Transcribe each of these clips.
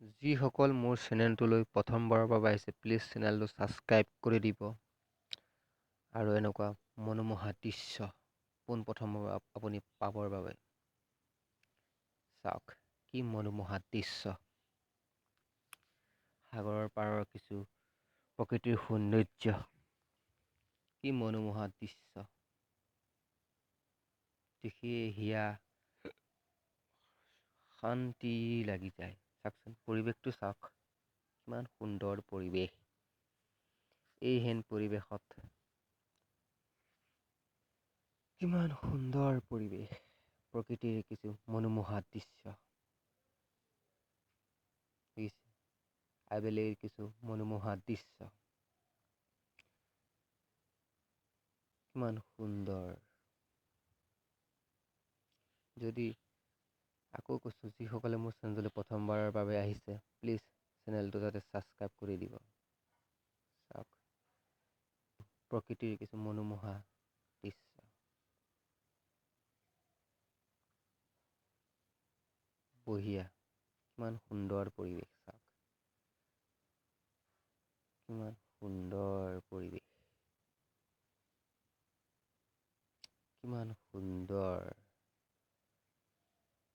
যিসকল মোৰ চেনেলটোলৈ প্ৰথমবাৰৰ বাবে আহিছে প্লিজ চেনেলটো ছাবস্ক্ৰাইব কৰি দিব আৰু এনেকুৱা মনোমোহা দৃশ্য পোনপ্ৰথমবাৰ আপুনি পাবৰ বাবে চাওক কি মনোমোহা দৃশ্য সাগৰৰ পাৰৰ কিছু প্ৰকৃতিৰ সৌন্দৰ্য কি মনোমোহা দৃশ্য দেখিয়ে হিয়া শান্তি লাগি যায় চাওকচোন পৰিৱেশটো চাওক কিমান সুন্দৰ পৰিৱেশ এইহেন পৰিৱেশত কিমান সুন্দৰ পৰিৱেশ প্ৰকৃতিৰ কিছু মনোমোহা দৃশ্য দেখিছে আবেলিৰ কিছু মনোমোহা দৃশ্য কিমান সুন্দৰ যদি আকৌ কৈছোঁ যিসকলে মোৰ চেনেললৈ প্ৰথমবাৰৰ বাবে আহিছে প্লিজ চেনেলটো যাতে ছাবস্ক্ৰাইব কৰি দিব চাওক প্ৰকৃতিৰ কিছু মনোমোহা দৃশ্য বঢ়িয়া কিমান সুন্দৰ পৰিৱেশ চাওক কিমান সুন্দৰ পৰিৱেশ কিমান সুন্দৰ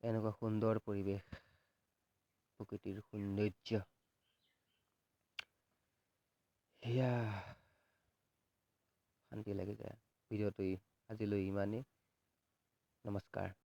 এনেকুৱা সুন্দৰ পৰিৱেশ প্ৰকৃতিৰ সৌন্দৰ্য সেয়া শান্তি লাগি যায় ভিডিঅ'টো আজিলৈ ইমানেই নমস্কাৰ